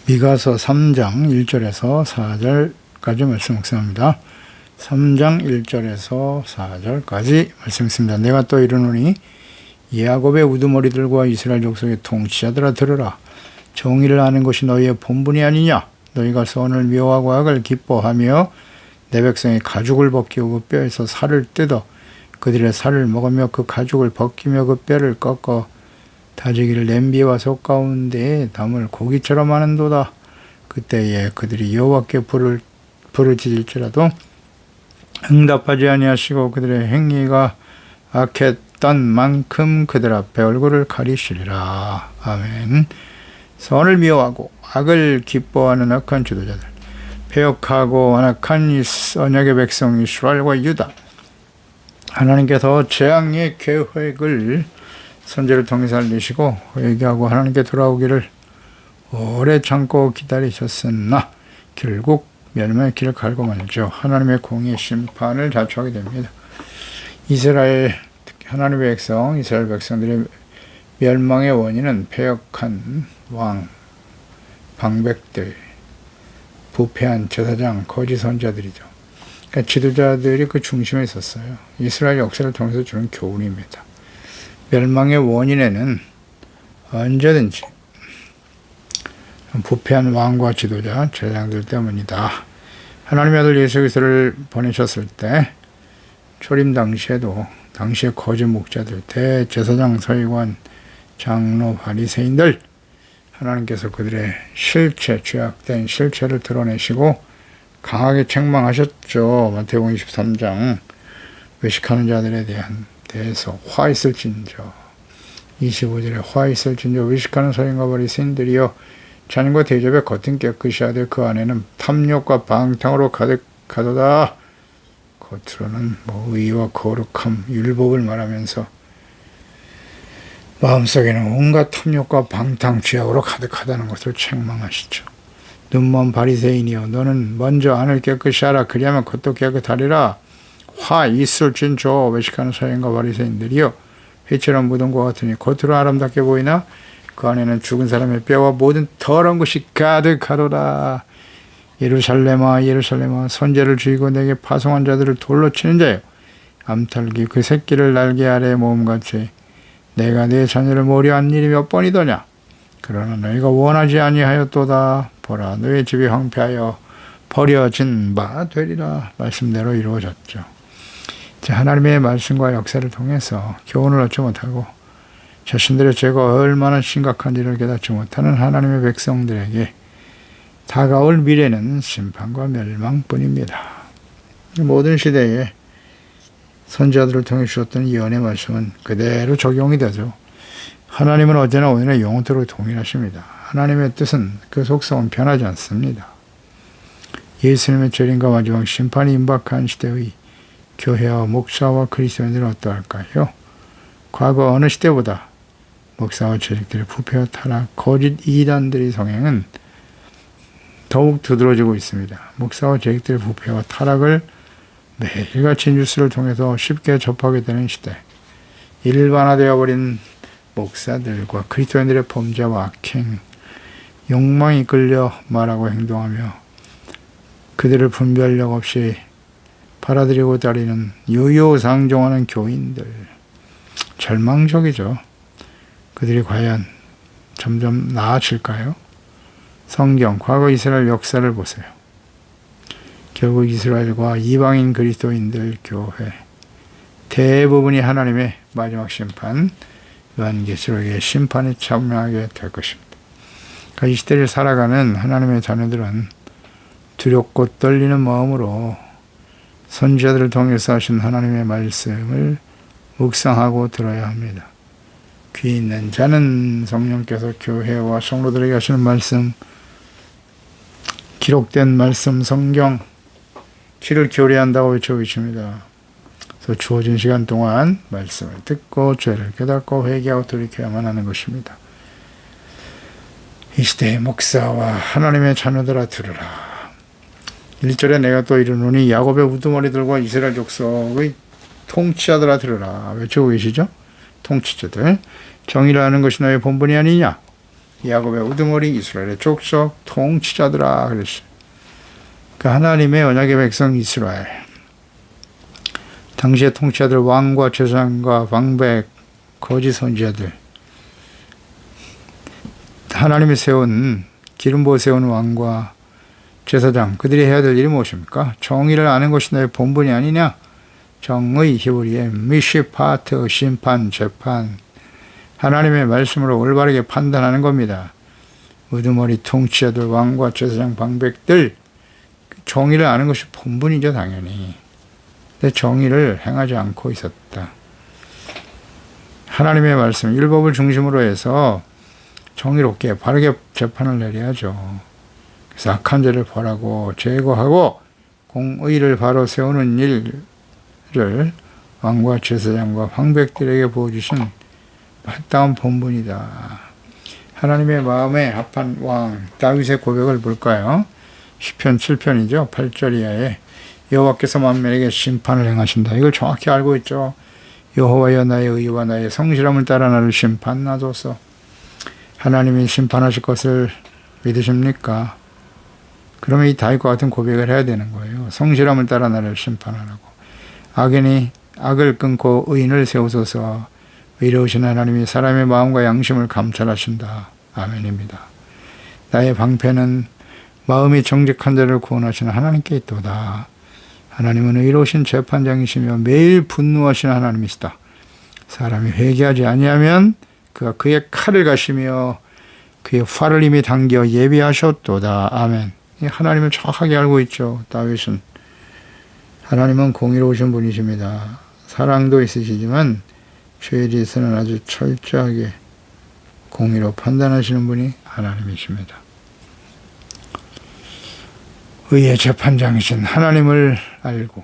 미가서 3장 1절에서 4절까지 말씀 묵상합니다. 3장 1절에서 4절까지 말씀 있습니다. 내가 또 이르노니 야곱의 우두머리들과 이스라엘 족속의 통치자들아 들으라. 정의를 아는 것이 너희의 본분이 아니냐. 너희가 선을 미워하고 악을 기뻐하며 내 백성의 가죽을 벗기고 그 뼈에서 살을 뜯어 그들의 살을 먹으며 그 가죽을 벗기며 그 뼈를 꺾어 다지기를 냄비와 솥 가운데에 담을 고기처럼 하는도다. 그때에 그들이 여호와께 부르짖을지라도 응답하지 아니하시고 그들의 행위가 악했던 만큼 그들 앞에 얼굴을 가리시리라. 아멘. 선을 미워하고 악을 기뻐하는 악한 지도자들, 패역하고 완악한 이 언약의 백성 이스라엘과 유다, 하나님께서 재앙의 계획을 선지를 통해서 알리시고 회개하고 하나님께 돌아오기를 오래 참고 기다리셨으나 결국 멸망의 길을 갈고 말죠. 하나님의 공의 심판을 자초하게 됩니다. 이스라엘, 특히 하나님의 백성, 이스라엘 백성들의 멸망의 원인은 패역한 왕, 방백들, 부패한 제사장, 거짓 선지자들이죠. 그러니까 지도자들이 그 중심에 있었어요. 이스라엘 역사를 통해서 주는 교훈입니다. 멸망의 원인에는 언제든지 부패한 왕과 지도자, 제사장들 때문이다. 하나님의 아들 예수 그리스도를 보내셨을 때 초림 당시에도 당시의 거짓 목자들, 대제사장, 서기관, 장로, 바리새인들, 하나님께서 그들의 실체, 죄악된 실체를 드러내시고 강하게 책망하셨죠. 마태복음 23장 외식하는 자들에 대해서 화 있을진저, 25절에 화 있을진저 외식하는 서인과 바리새인들이여 잔과 대접의 겉은 깨끗이 하되 그 안에는 탐욕과 방탕으로 가득하도다. 겉으로는 의와 거룩함, 율법을 말하면서 마음속에는 온갖 탐욕과 방탕, 죄악으로 가득하다는 것을 책망하시죠. 눈먼 바리새인이여 너는 먼저 안을 깨끗이 하라. 그리하면 겉도 깨끗하리라. 화 있을진저 외식하는 서인과 바리새인들이여 회처럼 묻은 것 같으니 겉으로 아름답게 보이나 그 안에는 죽은 사람의 뼈와 모든 더러운 것이 가득하도다. 예루살렘아 예루살렘아 선제를 죽이고 내게 파송한 자들을 돌로 치는 자여 암탉이 그 새끼를 날개 아래에 모음같이 내가 내 자녀를 모려한 일이 몇 번이더냐. 그러나 너희가 원하지 아니하였도다. 보라 너희 집이 황폐하여 버려진 바 되리라. 말씀대로 이루어졌죠. 하나님의 말씀과 역사를 통해서 교훈을 얻지 못하고 자신들의 죄가 얼마나 심각한지를 깨닫지 못하는 하나님의 백성들에게 다가올 미래는 심판과 멸망뿐입니다. 모든 시대에 선지자들을 통해 주셨던 예언의 말씀은 그대로 적용이 되죠. 하나님은 어제나 오늘나 영원토록 동일하십니다. 하나님의 뜻은 그 속성은 변하지 않습니다. 예수님의 재림과 마지막 심판이 임박한 시대의 교회와 목사와 그리스도인들은 어떠할까요? 과거 어느 시대보다 목사와 재직들의 부패와 타락, 거짓 이단들의 성행은 더욱 두드러지고 있습니다. 목사와 재직들의 부패와 타락을 매일같이 뉴스를 통해서 쉽게 접하게 되는 시대, 일반화되어 버린 목사들과 그리스도인들의 범죄와 악행, 욕망이 끌려 말하고 행동하며 그들을 분별력 없이 받아들이고 따르는 유효상종하는 교인들, 절망적이죠. 그들이 과연 점점 나아질까요? 성경, 과거 이스라엘 역사를 보세요. 결국 이스라엘과 이방인 그리스도인들 교회 대부분이 하나님의 마지막 심판, 요한계시록의 심판에 참여하게 될 것입니다. 그러니까 이 시대를 살아가는 하나님의 자녀들은 두렵고 떨리는 마음으로 선지자들을 통해서 하신 하나님의 말씀을 묵상하고 들어야 합니다. 귀 있는 자는 성령께서 교회와 성도들에게 하시는 말씀, 기록된 말씀, 성경, 귀를 기울여한다고 외쳐주십니다. 그래서 주어진 시간 동안 말씀을 듣고 죄를 깨닫고 회개하고 돌이켜야만 하는 것입니다. 이 시대의 목사와 하나님의 자녀들아 들으라. 1절에 내가 또 이르노니 야곱의 우두머리들과 이스라엘 족속의 통치자들아 들으라. 외치고 계시죠? 통치자들. 정의를 하는 것이 너의 본분이 아니냐. 야곱의 우두머리 이스라엘의 족속 통치자들아 그랬어요. 그 하나님의 언약의 백성 이스라엘. 당시의 통치자들 왕과 제사장과 방백 거짓 선지자들. 하나님이 세운 기름 부어 세운 왕과 제사장 그들이 해야 될 일이 무엇입니까? 정의를 아는 것이 너의 본분이 아니냐? 정의 히브리의 미시파트 심판 재판 하나님의 말씀으로 올바르게 판단하는 겁니다. 우두머리 통치자들 왕과 제사장 방백들 정의를 아는 것이 본분이죠 당연히. 근데 정의를 행하지 않고 있었다. 하나님의 말씀 율법을 중심으로 해서 정의롭게 바르게 재판을 내려야죠. 그래서 악한 죄를 벌하고 제거하고 공의를 바로 세우는 일을 왕과 제사장과 황백들에게 부어주신 마땅한 본분이다. 하나님의 마음에 합한 왕 다윗의 고백을 볼까요? 시편 7편이죠. 8절 이하에 여호와께서 만민에게 심판을 행하신다. 이걸 정확히 알고 있죠. 여호와여 나의 의와 나의 성실함을 따라 나를 심판하소서. 하나님이 심판하실 것을 믿으십니까? 그러면 이 다윗과 같은 고백을 해야 되는 거예요. 성실함을 따라 나를 심판하라고. 악인이 악을 끊고 의인을 세우소서. 의로우신 하나님이 사람의 마음과 양심을 감찰하신다. 아멘입니다. 나의 방패는 마음이 정직한 자를 구원하시는 하나님께 있도다. 하나님은 의로우신 재판장이시며 매일 분노하시는 하나님이시다. 사람이 회개하지 아니하면 그가 그의 칼을 가시며 그의 활을 이미 당겨 예비하셨도다. 아멘. 하나님을 정확하게 알고 있죠. 다윗은. 하나님은 공의로우신 분이십니다. 사랑도 있으시지만 죄에 대해서는 아주 철저하게 공의로 판단하시는 분이 하나님이십니다. 의의 재판장이신 하나님을 알고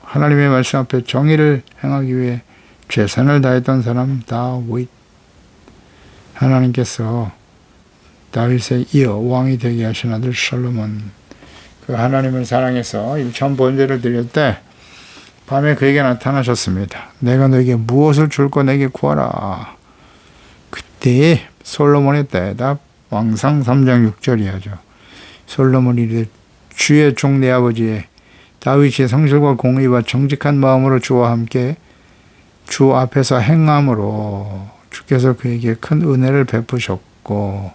하나님의 말씀 앞에 정의를 행하기 위해 최선을 다했던 사람 다윗. 하나님께서 다윗에 이어 왕이 되게 하신 아들 솔로몬. 그 하나님을 사랑해서 일천 번제를 드릴 때 밤에 그에게 나타나셨습니다. 내가 너에게 무엇을 줄고 내게 구하라. 그때 솔로몬의 대답 왕상 3장 6절이야죠. 솔로몬이 이르되 주의 종 내 아버지의 다윗이 성실과 공의와 정직한 마음으로 주와 함께 주 앞에서 행함으로 주께서 그에게 큰 은혜를 베푸셨고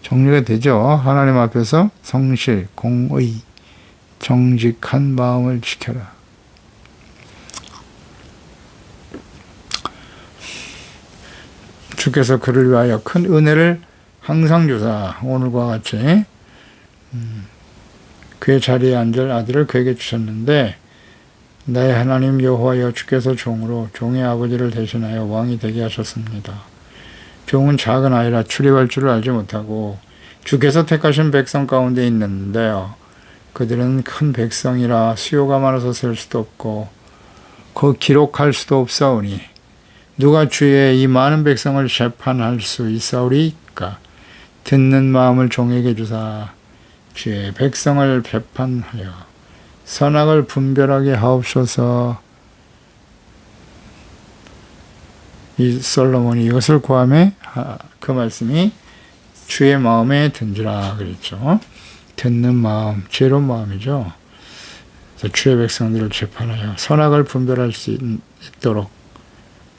정리가 되죠. 하나님 앞에서 성실, 공의, 정직한 마음을 지켜라. 주께서 그를 위하여 큰 은혜를 항상 주사 오늘과 같이 그의 자리에 앉을 아들을 그에게 주셨는데 나의 하나님 여호와여 주께서 종으로 종의 아버지를 대신하여 왕이 되게 하셨습니다. 종은 작은 아이라 출입할 줄을 알지 못하고 주께서 택하신 백성 가운데 있는데요. 그들은 큰 백성이라 수요가 많아서 셀 수도 없고 그 기록할 수도 없사오니 누가 주의 이 많은 백성을 재판할 수 있사오리까? 듣는 마음을 종에게 주사 주의 백성을 배판하여 선악을 분별하게 하옵소서. 이 솔로몬이 이것을 구하매 그 말씀이 주의 마음에 든지라 그랬죠. 듣는 마음, 지혜로운 마음이죠. 그래서 주의 백성들을 재판하여 선악을 분별할 수 있도록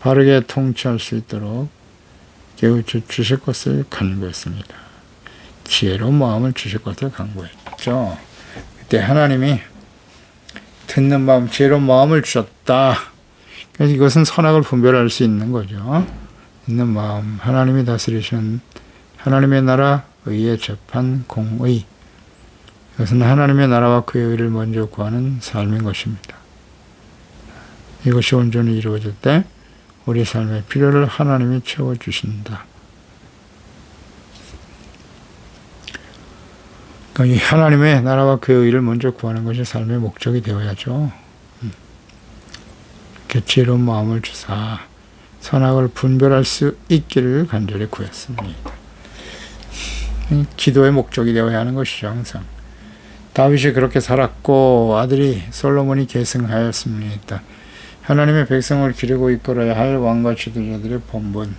바르게 통치할 수 있도록 깨우쳐 주실 것을 간구했습니다. 지혜로운 마음을 주실 것을 간구했죠. 그때 하나님이 듣는 마음, 지혜로운 마음을 주셨다. 그래서 이것은 선악을 분별할 수 있는 거죠. 있는 마음, 하나님이 다스리시는 하나님의 나라, 의의 재판, 공의. 이것은 하나님의 나라와 그의 의를 먼저 구하는 삶인 것입니다. 이것이 온전히 이루어질 때 우리 삶의 필요를 하나님이 채워주신다. 이 하나님의 나라와 그의 의를 먼저 구하는 것이 삶의 목적이 되어야죠. 지혜로운 마음을 주사 선악을 분별할 수 있기를 간절히 구했습니다. 기도의 목적이 되어야 하는 것이죠. 항상 다윗이 그렇게 살았고 아들이 솔로몬이 계승하였습니다. 하나님의 백성을 기르고 이끌어야 할 왕과 지도자들의 본분,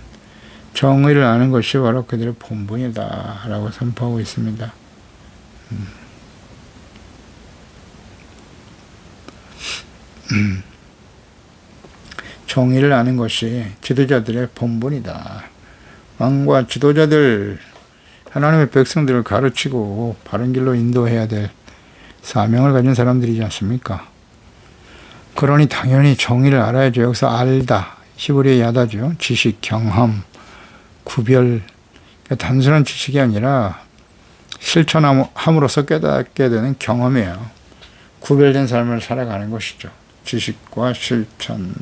정의를 아는 것이 바로 그들의 본분이다 라고 선포하고 있습니다. 정의를 아는 것이 지도자들의 본분이다. 왕과 지도자들, 하나님의 백성들을 가르치고 바른 길로 인도해야 될 사명을 가진 사람들이지 않습니까? 그러니 당연히 정의를 알아야죠. 여기서 알다, 히브리어 야다죠. 지식, 경험, 구별, 그러니까 단순한 지식이 아니라 실천함으로써 깨닫게 되는 경험이에요. 구별된 삶을 살아가는 것이죠. 지식과 실천.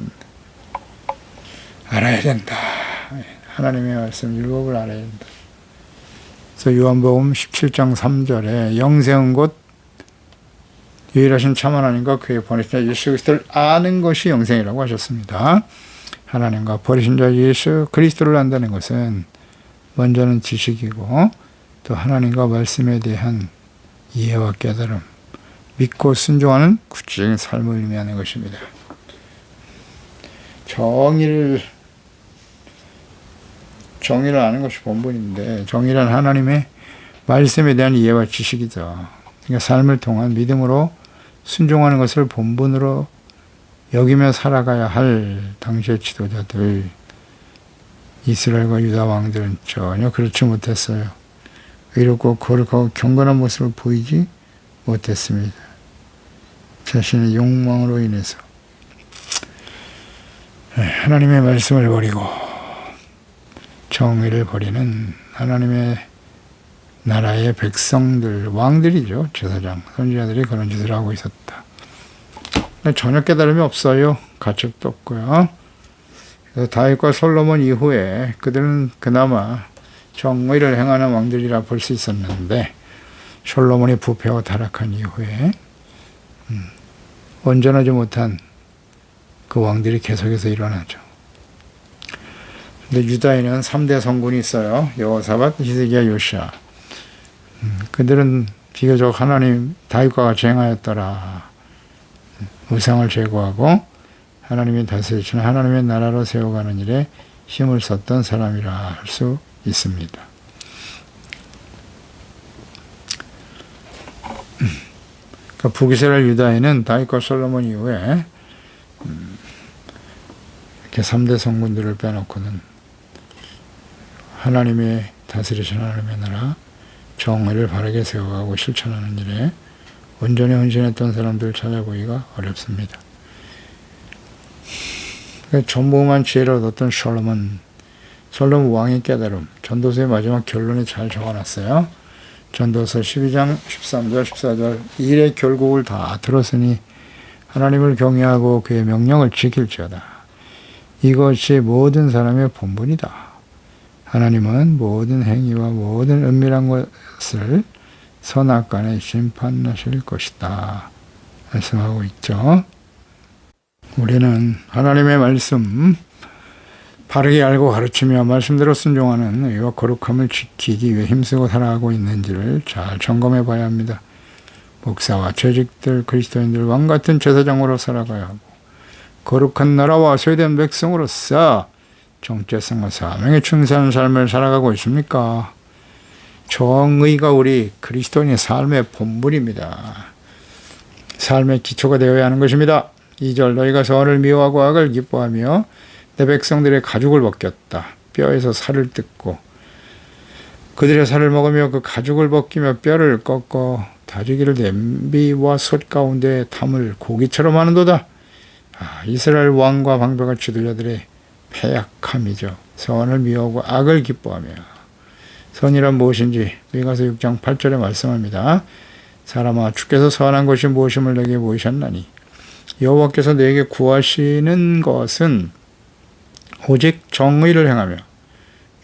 알아야 된다. 하나님의 말씀 율법을 알아야 된다. 그래서 요한복음 17장 3절에 영생은 곧 유일하신 참 하나님과 그의 보내신 자 예수 그리스도를 아는 것이 영생이라고 하셨습니다. 하나님과 보내신 자 예수 그리스도를 안다는 것은 먼저는 지식이고 또 하나님과 말씀에 대한 이해와 깨달음, 믿고 순종하는 구체적인 삶을 의미하는 것입니다. 정의를 아는 것이 본분인데 정의란 하나님의 말씀에 대한 이해와 지식이죠. 그러니까 삶을 통한 믿음으로 순종하는 것을 본분으로 여기며 살아가야 할 당시의 지도자들, 이스라엘과 유다 왕들은 전혀 그렇지 못했어요. 의롭고 거룩하고 경건한 모습을 보이지 못했습니다. 자신의 욕망으로 인해서 하나님의 말씀을 버리고 정의를 버리는 하나님의 나라의 백성들, 왕들이죠. 제사장, 선지자들이 그런 짓을 하고 있었다. 전혀 깨달음이 없어요. 가책도 없고요. 그래서 다윗과 솔로몬 이후에 그들은 그나마 정의를 행하는 왕들이라 볼 수 있었는데 솔로몬이 부패하고 타락한 이후에 온전하지 못한 그 왕들이 계속해서 일어나죠. 근데 유다에는 3대 성군이 있어요. 여호사밧, 히스기야, 요시야. 그들은 비교적 하나님 다윗과 같이 행하였더라. 우상을 제거하고 하나님이 다스리시는 하나님의 나라로 세워가는 일에 힘을 썼던 사람이라 할 수 있습니다. 그러니까 북이스라엘 유다에는 다윗과 솔로몬 이후에 이렇게 3대 성군들을 빼놓고는 하나님의 다스리시는 하나님의 나라, 정의를 바르게 세워가고 실천하는 일에 온전히 헌신했던 사람들을 찾아보기가 어렵습니다. 전무한 지혜를 얻었던 솔로몬 왕의 깨달음, 전도서의 마지막 결론에 잘 적어놨어요. 전도서 12장 13절 14절 일의 결국을 다 들었으니 하나님을 경외하고 그의 명령을 지킬지어다. 이것이 모든 사람의 본분이다. 하나님은 모든 행위와 모든 은밀한 것을 선악간에 심판하실 것이다. 말씀하고 있죠. 우리는 하나님의 말씀 바르게 알고 가르치며 말씀대로 순종하는 의와 거룩함을 지키기 위해 힘쓰고 살아가고 있는지를 잘 점검해 봐야 합니다. 목사와 재직들, 그리스도인들 왕같은 제사장으로 살아가야 하고 거룩한 나라와 소유된 백성으로서 정체성과 사명에 충실한 삶을 살아가고 있습니까? 정의가 우리 그리스도인의 삶의 본분입니다. 삶의 기초가 되어야 하는 것입니다. 2절 너희가 선을 미워하고 악을 기뻐하며 내 백성들의 가죽을 벗겼다. 뼈에서 살을 뜯고 그들의 살을 먹으며 그 가죽을 벗기며 뼈를 꺾어 다지기를 냄비와 솥 가운데 담을 고기처럼 하는도다. 이스라엘 왕과 방백한 지도자들의 패약함이죠. 선을 미워하고 악을 기뻐하며. 선이란 무엇인지 미가서 6장 8절에 말씀합니다. 사람아 주께서 선한 것이 무엇임을 내게 보이셨나니 여호와께서 내게 구하시는 것은 오직 정의를 행하며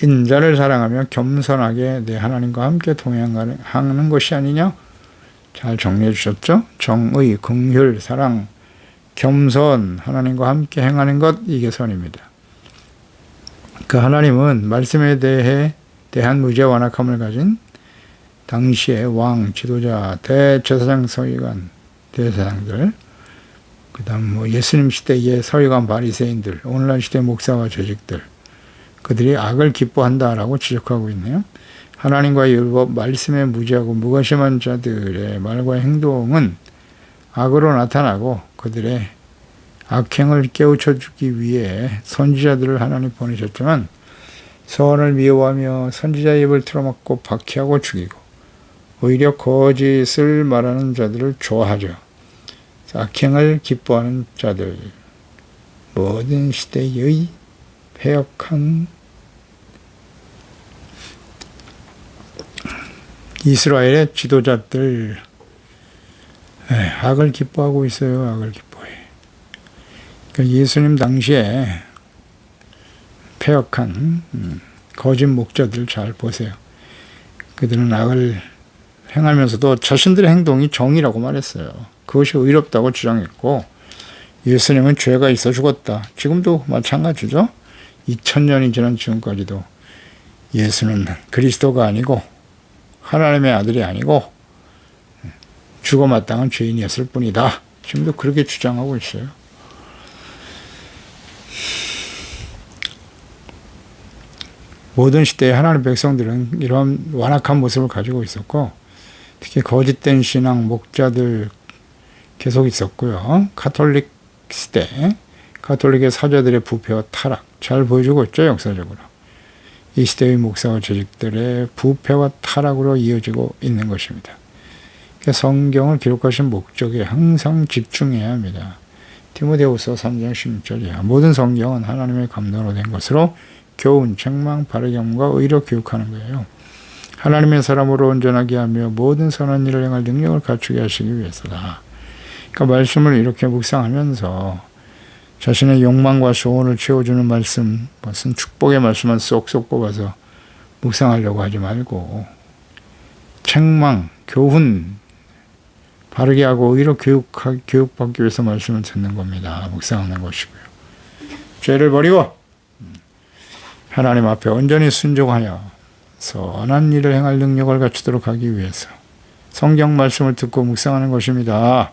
인자를 사랑하며 겸손하게 내 하나님과 함께 동행하는 것이 아니냐? 잘 정리해 주셨죠? 정의, 긍휼, 사랑, 겸손, 하나님과 함께 행하는 것, 이게 선입니다. 그 하나님은 말씀에 대한 무죄 완악함을 가진 당시의 왕, 지도자, 대제사장, 서기관, 대제사장들, 그 다음 예수님 시대의 서기관 바리새인들, 오늘날 시대 목사와 재직들, 그들이 악을 기뻐한다라고 지적하고 있네요. 하나님과의 율법 말씀에 무지하고 무관심한 자들의 말과 행동은 악으로 나타나고 그들의 악행을 깨우쳐 주기 위해 선지자들을 하나님 보내셨지만 선을 미워하며 선지자의 입을 틀어막고 박해하고 죽이고 오히려 거짓을 말하는 자들을 좋아하죠. 악행을 기뻐하는 자들, 모든 시대의 패역한 이스라엘의 지도자들 악을 기뻐하고 있어요. 악을 기뻐해. 그러니까 예수님 당시에 패역한 거짓 목자들 잘 보세요. 그들은 악을 행하면서도 자신들의 행동이 정의라고 말했어요. 그것이 의롭다고 주장했고 예수님은 죄가 있어 죽었다. 지금도 마찬가지죠. 2000년이 지난 지금까지도 예수는 그리스도가 아니고 하나님의 아들이 아니고 죽어 마땅한 죄인이었을 뿐이다. 지금도 그렇게 주장하고 있어요. 모든 시대의 하나님 백성들은 이런 완악한 모습을 가지고 있었고 특히 거짓된 신앙 목자들 계속 있었고요. 가톨릭 시대, 가톨릭의 사자들의 부패와 타락 잘 보여주고 있죠. 역사적으로. 이 시대의 목사와 재직들의 부패와 타락으로 이어지고 있는 것입니다. 성경을 기록하신 목적에 항상 집중해야 합니다. 디모데후서 3장 16절이야. 모든 성경은 하나님의 감동으로 된 것으로 교훈, 책망, 바르게 함과 의로 교육하는 거예요. 하나님의 사람으로 온전하게 하며 모든 선한 일을 행할 능력을 갖추게 하시기 위해서다. 그러니까 말씀을 이렇게 묵상하면서 자신의 욕망과 소원을 채워주는 말씀, 무슨 축복의 말씀만 쏙쏙 뽑아서 묵상하려고 하지 말고 책망, 교훈, 바르게 하고 의로 교육받기 위해서 말씀을 듣는 겁니다. 묵상하는 것이고요. 죄를 버리고 하나님 앞에 온전히 순종하여 선한 일을 행할 능력을 갖추도록 하기 위해서 성경 말씀을 듣고 묵상하는 것입니다.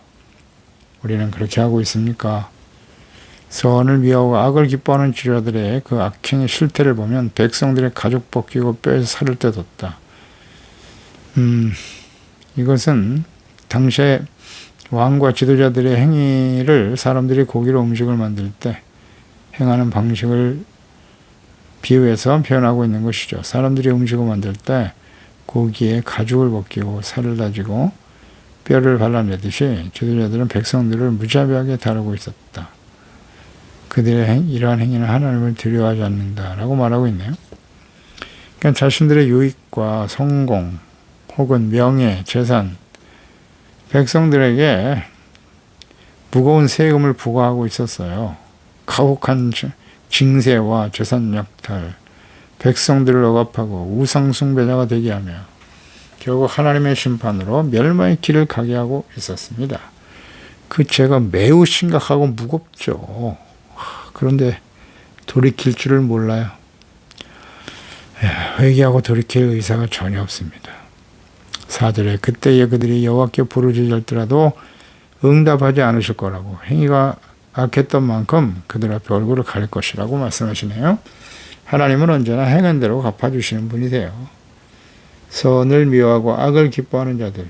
우리는 그렇게 하고 있습니까? 선을 미워하고 악을 기뻐하는 지도자들의 그 악행의 실태를 보면 백성들의 가죽 벗기고 뼈에서 살을 떼뒀다. 이것은 당시에 왕과 지도자들의 행위를 사람들이 고기로 음식을 만들 때 행하는 방식을 비유해서 표현하고 있는 것이죠. 사람들이 음식을 만들 때 고기에 가죽을 벗기고 살을 다지고 뼈를 발라내듯이 지도자들은 백성들을 무자비하게 다루고 있었다. 그들의 이러한 행위는 하나님을 두려워하지 않는다라고 말하고 있네요. 그러니까 자신들의 유익과 성공 혹은 명예, 재산, 백성들에게 무거운 세금을 부과하고 있었어요. 가혹한 징세와 재산 약탈, 백성들을 억압하고 우상 숭배자가 되게 하며 결국 하나님의 심판으로 멸망의 길을 가게 하고 있었습니다. 그 죄가 매우 심각하고 무겁죠. 그런데 돌이킬 줄을 몰라요. 회개하고 돌이킬 의사가 전혀 없습니다. 4절에 그때에 그들이 여호와께 부르짖을지라도 응답하지 않으실 거라고 행위가 악했던 만큼 그들 앞에 얼굴을 가릴 것이라고 말씀하시네요. 하나님은 언제나 행한 대로 갚아주시는 분이세요. 선을 미워하고 악을 기뻐하는 자들,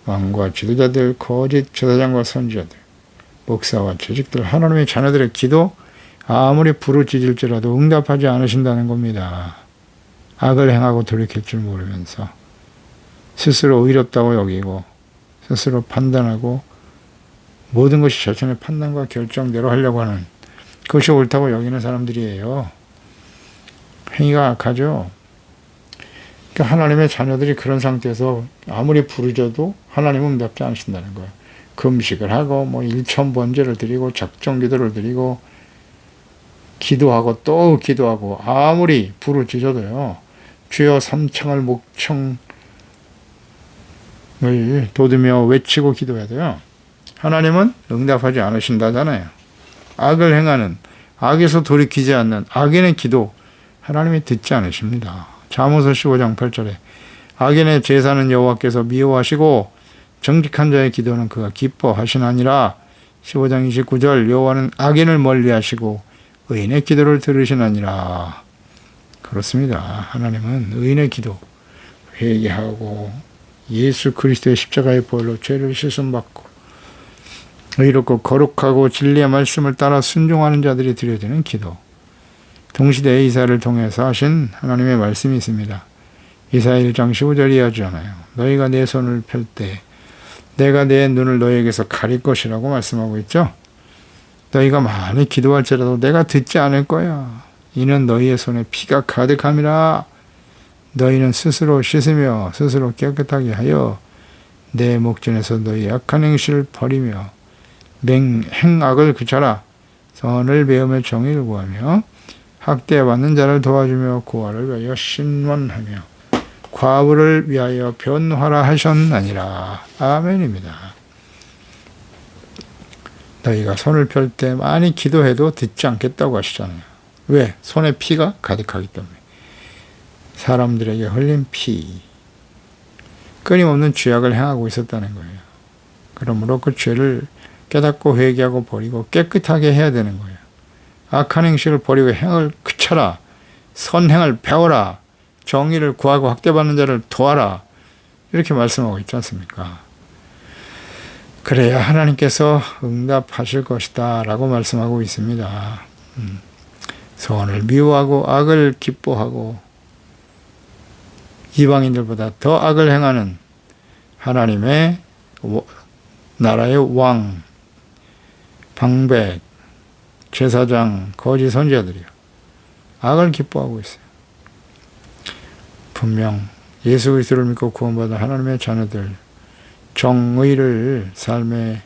왕과 지도자들, 거짓 제사장과 선지자들, 목사와 재직들, 하나님의 자녀들의 기도 아무리 부르짖을지라도 응답하지 않으신다는 겁니다. 악을 행하고 돌이킬 줄 모르면서 스스로 의롭다고 여기고 스스로 판단하고 모든 것이 자신의 판단과 결정대로 하려고 하는 그것이 옳다고 여기는 사람들이에요. 행위가 악하죠. 그러니까 하나님의 자녀들이 그런 상태에서 아무리 부르짖어도 하나님은 응답지 않으신다는 거예요. 금식을 하고 뭐 일천번제를 드리고 작정기도를 드리고 기도하고 또 기도하고 아무리 부르짖어도요. 주여 삼창을 목청을 돋으며 외치고 기도해야 돼요. 하나님은 응답하지 않으신다잖아요. 악을 행하는, 악에서 돌이키지 않는 악인의 기도 하나님이 듣지 않으십니다. 잠언서 15장 8절에 악인의 제사는 여호와께서 미워하시고 정직한 자의 기도는 그가 기뻐하시나니라. 15장 29절 여호와는 악인을 멀리하시고 의인의 기도를 들으시나니라. 그렇습니다. 하나님은 의인의 기도, 회개하고 예수 그리스도의 십자가의 보혈로 죄를 씻음받고 의롭고 거룩하고 진리의 말씀을 따라 순종하는 자들이 드려지는 기도, 동시대의 이사를 통해서 하신 하나님의 말씀이 있습니다. 이사야 1장 15절이 이어지잖아요. 너희가 내 손을 펼 때 내가 내 눈을 너희에게서 가릴 것이라고 말씀하고 있죠. 너희가 많이 기도할지라도 내가 듣지 않을 거야. 이는 너희의 손에 피가 가득함이라. 너희는 스스로 씻으며 스스로 깨끗하게 하여 내 목전에서 너희 악한 행실을 버리며 행악을 그쳐라. 선을 배우며 정의를 구하며 학대받는 자를 도와주며 고아를 위하여 신원하며 과부를 위하여 변화라 하셨나니라. 아멘입니다. 너희가 손을 펼 때 많이 기도해도 듣지 않겠다고 하시잖아요. 왜? 손에 피가 가득하기 때문에. 사람들에게 흘린 피, 끊임없는 죄악을 행하고 있었다는 거예요. 그러므로 그 죄를 깨닫고 회개하고 버리고 깨끗하게 해야 되는 거예요. 악한 행실을 버리고 행을 그쳐라. 선행을 배워라. 정의를 구하고 학대받는 자를 도와라. 이렇게 말씀하고 있지 않습니까? 그래야 하나님께서 응답하실 것이다 라고 말씀하고 있습니다. 선을 미워하고 악을 기뻐하고 이방인들보다 더 악을 행하는 하나님의 나라의 왕, 방백, 제사장, 거짓 선지자들이요. 악을 기뻐하고 있어요. 분명 예수 그리스도를 믿고 구원받은 하나님의 자녀들, 정의를 삶의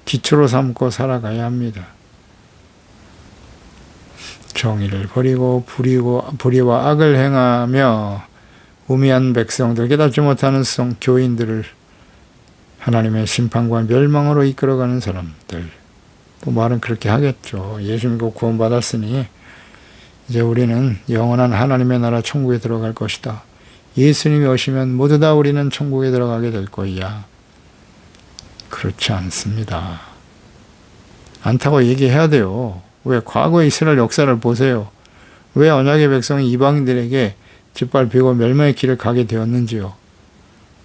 기초로 삼고 살아가야 합니다. 정의를 버리고 불의와 악을 행하며 우매한 백성들, 깨닫지 못하는 교인들을 하나님의 심판과 멸망으로 이끌어가는 사람들. 뭐 말은 그렇게 하겠죠. 예수 믿고 구원받았으니 이제 우리는 영원한 하나님의 나라 천국에 들어갈 것이다. 예수님이 오시면 모두 다 우리는 천국에 들어가게 될 거야. 그렇지 않습니다. 않다고 얘기해야 돼요. 왜? 과거의 이스라엘 역사를 보세요. 왜 언약의 백성이 이방인들에게 짓밟히고 멸망의 길을 가게 되었는지요?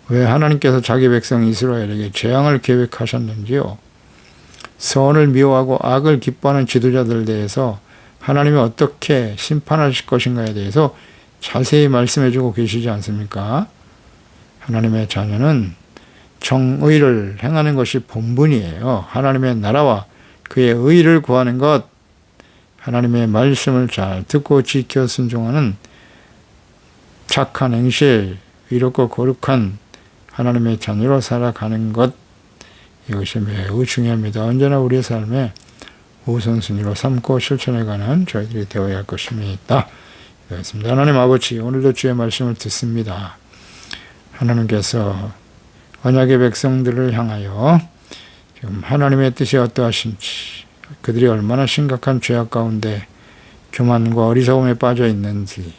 왜 하나님께서 자기 백성 이스라엘에게 재앙을 계획하셨는지요? 선을 미워하고 악을 기뻐하는 지도자들에 대해서 하나님이 어떻게 심판하실 것인가에 대해서 자세히 말씀해주고 계시지 않습니까? 하나님의 자녀는 정의를 행하는 것이 본분이에요. 하나님의 나라와 그의 의를 구하는 것, 하나님의 말씀을 잘 듣고 지켜 순종하는 착한 행실, 의롭고 거룩한 하나님의 자녀로 살아가는 것, 이것이 매우 중요합니다. 언제나 우리의 삶에 우선순위로 삼고 실천해가는 저희들이 되어야 할 것입니다. 그렇습니다. 하나님 아버지, 오늘도 주의 말씀을 듣습니다. 하나님께서 언약의 백성들을 향하여 지금 하나님의 뜻이 어떠하신지, 그들이 얼마나 심각한 죄악 가운데 교만과 어리석음에 빠져 있는지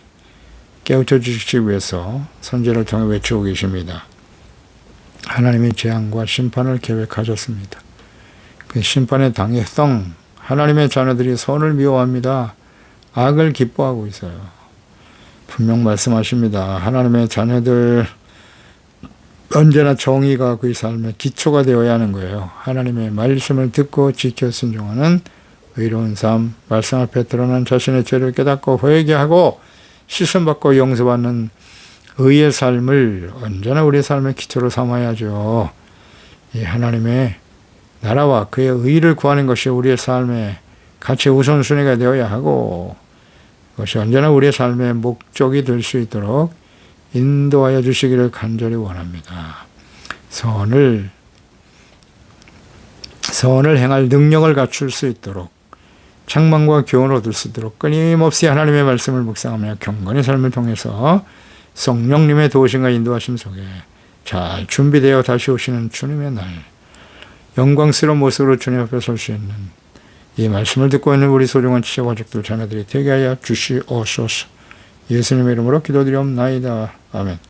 깨우쳐 주시기 위해서 선지자를 통해 외치고 계십니다. 하나님의 재앙과 심판을 계획하셨습니다. 그 심판의 당위성, 하나님의 자녀들이 선을 미워합니다. 악을 기뻐하고 있어요. 분명 말씀하십니다. 하나님의 자녀들 언제나 정의가 그의 삶의 기초가 되어야 하는 거예요. 하나님의 말씀을 듣고 지켜 순종하는 의로운 삶, 말씀 앞에 드러난 자신의 죄를 깨닫고 회개하고 씻음받고 용서받는 의의 삶을 언제나 우리의 삶의 기초로 삼아야죠. 이 하나님의 나라와 그의 의를 구하는 것이 우리의 삶의 가치 우선순위가 되어야 하고, 그것이 언제나 우리의 삶의 목적이 될 수 있도록 인도하여 주시기를 간절히 원합니다. 선을 행할 능력을 갖출 수 있도록, 책망과 교훈을 얻을 수 있도록 끊임없이 하나님의 말씀을 묵상하며 경건의 삶을 통해서 성령님의 도우심과 인도하심 속에 잘 준비되어 다시 오시는 주님의 날, 영광스러운 모습으로 주님 앞에 설 수 있는 이 말씀을 듣고 있는 우리 소중한 지체 가족들 자녀들이 되게 하여 주시옵소서. 예수님의 이름으로 기도드리옵나이다. 아멘.